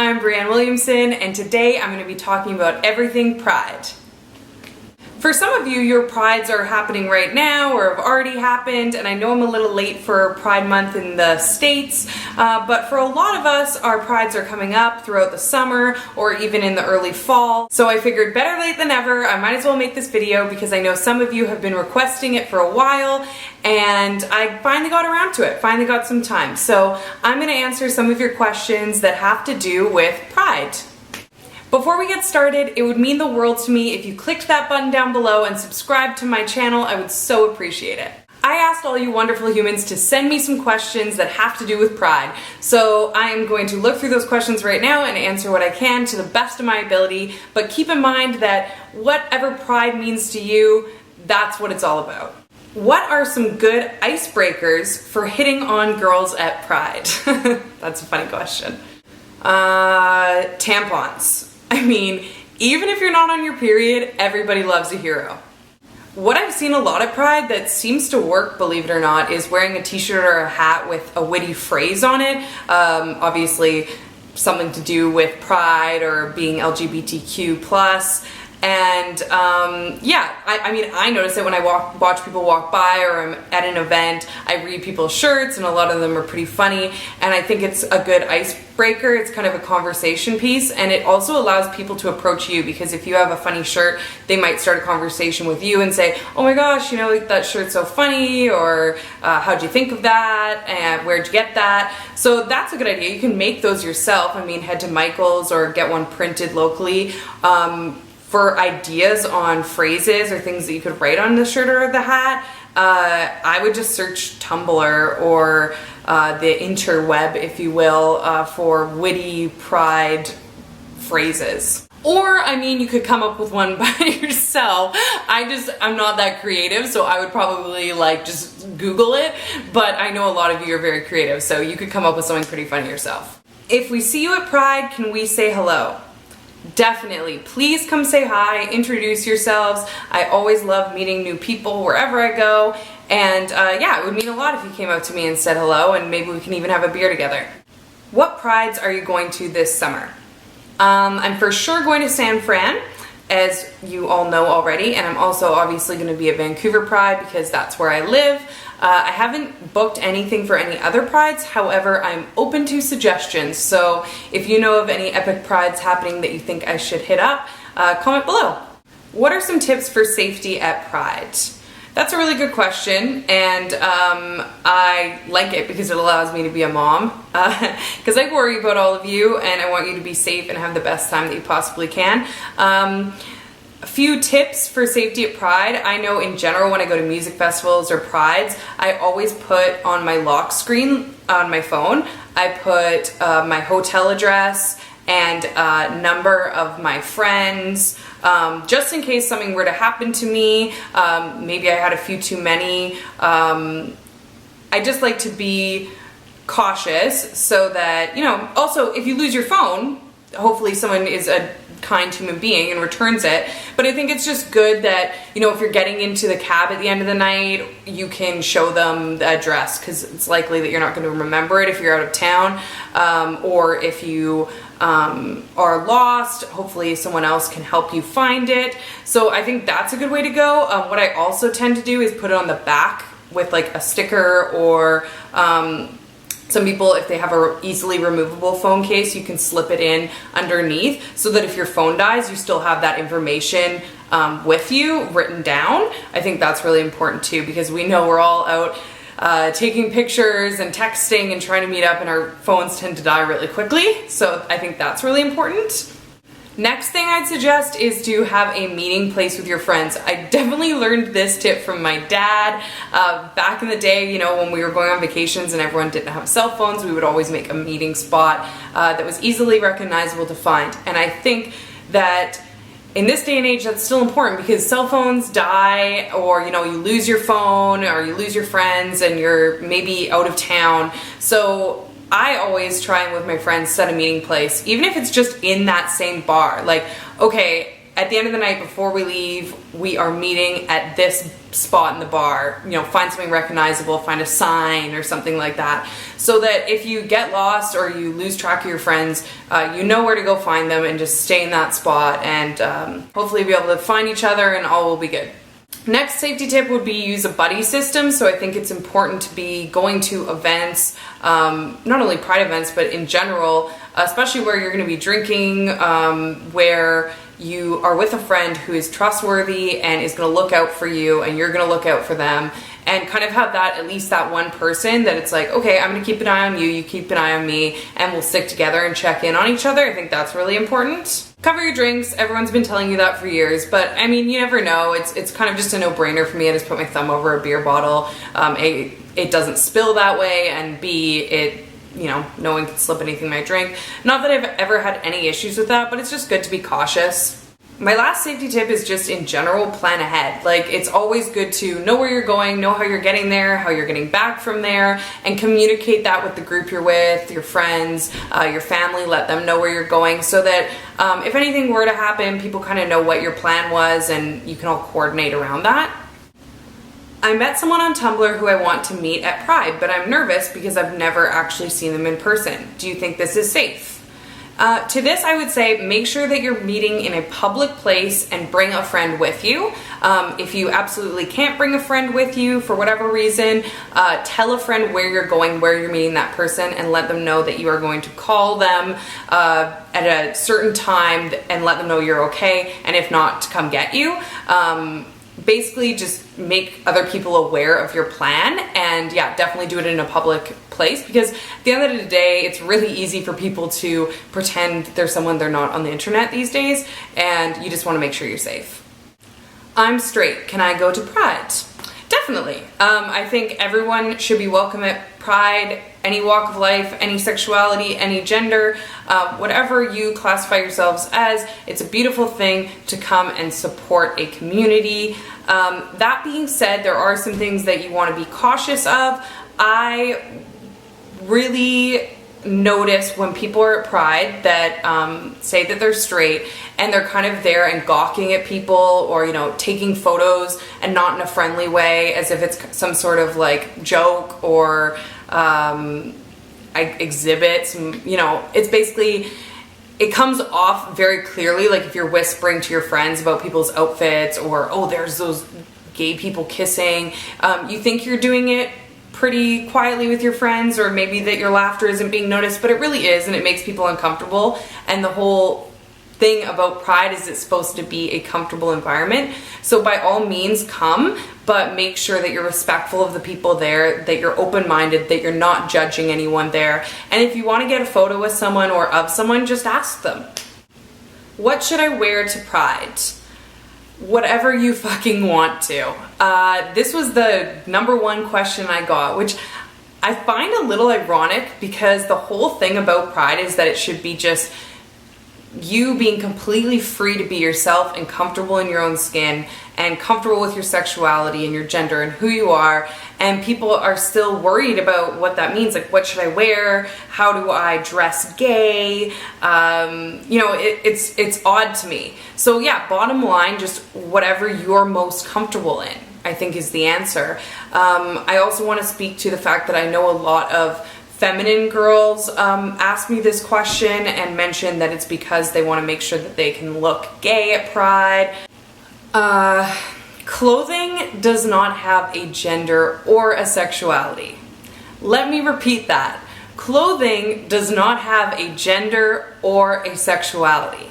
I'm Brianne Williamson, and today I'm going to be talking about everything Pride. For some of you, your Prides are happening right now or have already happened, and I know I'm a little late for Pride Month in the States, but for a lot of us, our Prides are coming up throughout the summer or even in the early fall. So I figured better late than never, I might as well make this video because I know some of you have been requesting it for a while, and I finally got around to it, finally got some time. So I'm going to answer some of your questions that have to do with Pride. Before we get started, it would mean the world to me if you clicked that button down below and subscribed to my channel. I would so appreciate it. I asked all you wonderful humans to send me some questions that have to do with Pride. So I am going to look through those questions right now and answer what I can to the best of my ability. But keep in mind that whatever Pride means to you, that's what it's all about. What are some good icebreakers for hitting on girls at Pride? That's a funny question. Tampons. I mean, even if you're not on your period, everybody loves a hero. What I've seen a lot at Pride that seems to work, believe it or not, is wearing a t-shirt or a hat with a witty phrase on it. Obviously something to do with Pride or being LGBTQ+. And yeah, I mean, I notice it when I watch people walk by or I'm at an event. I read people's shirts and a lot of them are pretty funny, and I think it's a good icebreaker. It's kind of a conversation piece, and it also allows people to approach you, because if you have a funny shirt, they might start a conversation with you and say, oh my gosh, you know, that shirt's so funny, or how'd you think of that, and where'd you get that? So that's a good idea. You can make those yourself. I mean, head to Michael's or get one printed locally. For ideas on phrases or things that you could write on the shirt or the hat, I would just search Tumblr or the interweb, if you will, for witty Pride phrases. Or, I mean, you could come up with one by yourself. I'm not that creative, so I would probably just Google it, but I know a lot of you are very creative, so you could come up with something pretty funny yourself. If we see you at Pride, can we say hello? Definitely. Please come say hi, introduce yourselves. I always love meeting new people wherever I go, and yeah, it would mean a lot if you came up to me and said hello, and maybe we can even have a beer together. What Prides are you going to this summer? I'm for sure going to San Fran, as you all know already, and I'm also obviously going to be at Vancouver Pride because that's where I live. I haven't booked anything for any other Prides, however, I'm open to suggestions, so if you know of any epic Prides happening that you think I should hit up, comment below. What are some tips for safety at Pride? That's a really good question, and I like it because it allows me to be a mom, because I worry about all of you and I want you to be safe and have the best time that you possibly can. A few tips for safety at Pride. I know in general when I go to music festivals or Prides, I always put on my lock screen on my phone, I put my hotel address and number of my friends, just in case something were to happen to me. Maybe I had a few too many. I just like to be cautious so that, you know, also if you lose your phone, hopefully someone is a kind human being and returns it. But I think it's just good that, you know, if you're getting into the cab at the end of the night, you can show them the address, because it's likely that you're not going to remember it if you're out of town, or if you are lost, hopefully someone else can help you find it. So I think that's a good way to go. What I also tend to do is put it on the back with like a sticker, or some people, if they have a easily removable phone case, you can slip it in underneath so that if your phone dies, you still have that information with you written down. I think that's really important too, because we know we're all out taking pictures and texting and trying to meet up, and our phones tend to die really quickly. So I think that's really important. Next thing I'd suggest is to have a meeting place with your friends. I definitely learned this tip from my dad. Back in the day, you know, when we were going on vacations and everyone didn't have cell phones, we would always make a meeting spot that was easily recognizable to find. And I think that in this day and age, that's still important, because cell phones die, or, you know, you lose your phone or you lose your friends and you're maybe out of town. So I always try and with my friends set a meeting place, even if it's just in that same bar. Like, okay, at the end of the night before we leave, we are meeting at this spot in the bar. You know, find something recognizable, find a sign or something like that, so that if you get lost or you lose track of your friends, you know where to go find them and just stay in that spot, and hopefully be able to find each other and all will be good. Next safety tip would be use a buddy system. So I think it's important to be going to events, not only Pride events, but in general, especially where you're going to be drinking, where you are with a friend who is trustworthy and is going to look out for you and you're going to look out for them, and kind of have that, at least that one person that it's like, okay, I'm going to keep an eye on you, you keep an eye on me, and we'll stick together and check in on each other. I think that's really important. Cover your drinks. Everyone's been telling you that for years, but I mean, you never know. It's kind of just a no-brainer for me. I just put my thumb over a beer bottle. It doesn't spill that way, and B, no one can slip anything in my drink. Not that I've ever had any issues with that, but it's just good to be cautious. My last safety tip is just in general, plan ahead. Like, it's always good to know where you're going, know how you're getting there, how you're getting back from there, and communicate that with the group you're with, your friends, your family. Let them know where you're going, so that if anything were to happen, people kind of know what your plan was and you can all coordinate around that. I met someone on Tumblr who I want to meet at Pride, but I'm nervous because I've never actually seen them in person. Do you think this is safe? To this, I would say make sure that you're meeting in a public place and bring a friend with you. If you absolutely can't bring a friend with you for whatever reason, tell a friend where you're going, where you're meeting that person, and let them know that you are going to call them at a certain time and let them know you're okay, and if not, to come get you. Basically just make other people aware of your plan, and yeah, definitely do it in a public place, because at the end of the day, it's really easy for people to pretend they're someone they're not on the internet these days, and you just want to make sure you're safe. I'm straight. Can I go to Pride? Definitely. I think everyone should be welcome at Pride, any walk of life, any sexuality, any gender, whatever you classify yourselves as. It's a beautiful thing to come and support a community. That being said, there are some things that you want to be cautious of. I really notice when people are at Pride that say that they're straight and they're kind of there and gawking at people, or taking photos and not in a friendly way, as if it's some sort of like joke or exhibits. It's basically, it comes off very clearly like if you're whispering to your friends about people's outfits, or oh, there's those gay people kissing. You think you're doing it pretty quietly with your friends, or maybe that your laughter isn't being noticed, but it really is, and it makes people uncomfortable. And the whole thing about Pride is it's supposed to be a comfortable environment. So by all means come, but make sure that you're respectful of the people there, that you're open-minded, that you're not judging anyone there. And if you want to get a photo with someone or of someone, just ask them. What should I wear to Pride? Whatever you fucking want to. This was the #1 question I got, which I find a little ironic, because the whole thing about Pride is that it should be just you being completely free to be yourself and comfortable in your own skin and comfortable with your sexuality and your gender and who you are. And people are still worried about what that means. Like, what should I wear? How do I dress gay? It's odd to me. So yeah, bottom line, just whatever you're most comfortable in, I think, is the answer. I also want to speak to the fact that I know a lot of feminine girls ask me this question and mention that it's because they want to make sure that they can look gay at Pride. Clothing does not have a gender or a sexuality. Let me repeat that. Clothing does not have a gender or a sexuality.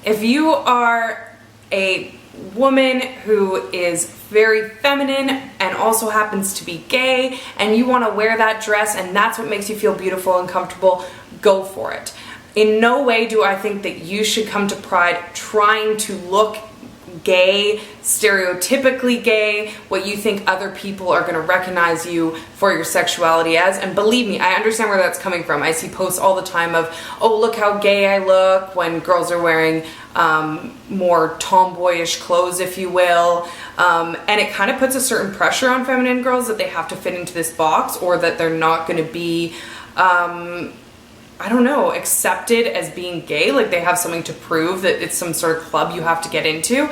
If you are a woman who is very feminine and also happens to be gay, and you want to wear that dress and that's what makes you feel beautiful and comfortable, go for it. In no way do I think that you should come to Pride trying to look gay, stereotypically gay, what you think other people are going to recognize you for your sexuality as. And believe me, I understand where that's coming from. I see posts all the time of, oh, look how gay I look, when girls are wearing more tomboyish clothes, if you will. And it kind of puts a certain pressure on feminine girls that they have to fit into this box, or that they're not going to be I don't know, accepted as being gay, like they have something to prove, that it's some sort of club you have to get into.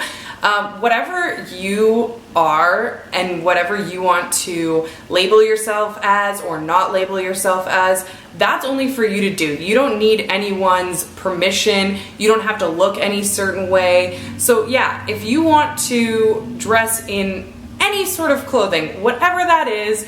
Whatever you are and whatever you want to label yourself as or not label yourself as, that's only for you to do. You don't need anyone's permission. You don't have to look any certain way. So yeah, if you want to dress in any sort of clothing, whatever that is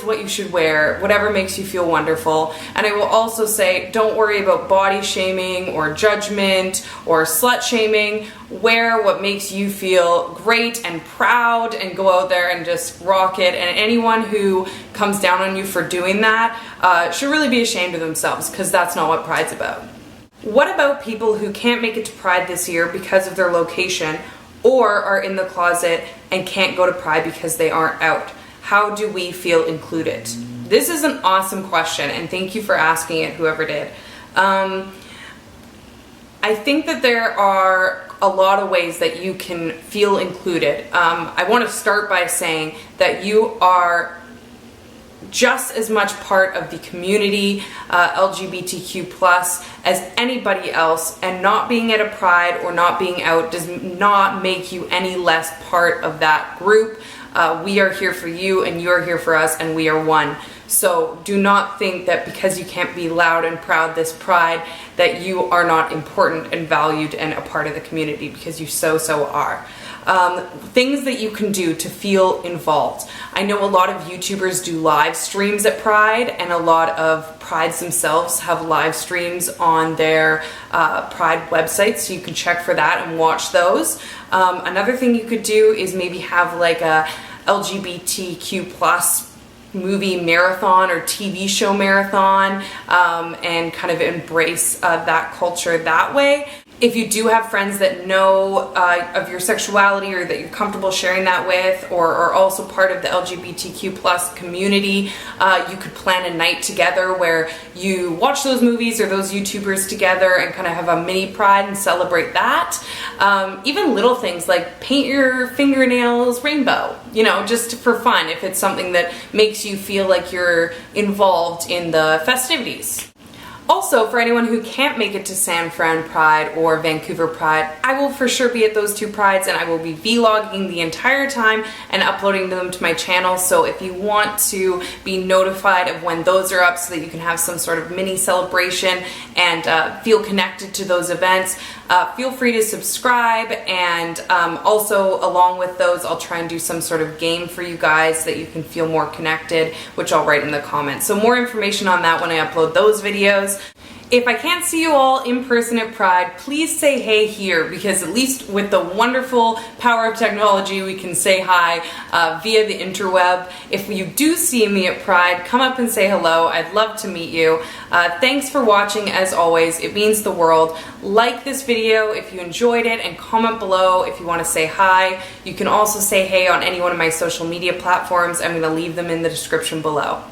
what you should wear, whatever makes you feel wonderful. And I will also say, don't worry about body shaming or judgment or slut shaming. Wear what makes you feel great and proud and go out there and just rock it. And anyone who comes down on you for doing that should really be ashamed of themselves, because that's not what Pride's about. What about people who can't make it to Pride this year because of their location, or are in the closet and can't go to Pride because they aren't out? How do we feel included? This is an awesome question, and thank you for asking it, whoever did. I think that there are a lot of ways that you can feel included. I want to start by saying that you are just as much part of the community, LGBTQ+, as anybody else, and not being at a Pride or not being out does not make you any less part of that group. We are here for you and you are here for us, and we are one. So do not think that because you can't be loud and proud this Pride that you are not important and valued and a part of the community, because you so are. Things that you can do to feel involved. I know a lot of YouTubers do live streams at Pride, and a lot of Prides themselves have live streams on their Pride website, so you can check for that and watch those. Another thing you could do is maybe have like a LGBTQ+ movie marathon or TV show marathon, and kind of embrace that culture that way. If you do have friends that know of your sexuality, or that you're comfortable sharing that with, or are also part of the LGBTQ+ community, you could plan a night together where you watch those movies or those YouTubers together and kind of have a mini Pride and celebrate that. Even little things like paint your fingernails rainbow, you know, just for fun, if it's something that makes you feel like you're involved in the festivities. Also, for anyone who can't make it to San Fran Pride or Vancouver Pride, I will for sure be at those two Prides, and I will be vlogging the entire time and uploading them to my channel. So if you want to be notified of when those are up so that you can have some sort of mini celebration and feel connected to those events, feel free to subscribe. And also, along with those, I'll try and do some sort of game for you guys that you can feel more connected, which I'll write in the comments. So more information on that when I upload those videos. If I can't see you all in person at Pride, please say hey here, because at least with the wonderful power of technology, we can say hi via the interweb. If you do see me at Pride, come up and say hello. I'd love to meet you. Thanks for watching, as always. It means the world. Like this video if you enjoyed it, and comment below if you want to say hi. You can also say hey on any one of my social media platforms. I'm going to leave them in the description below.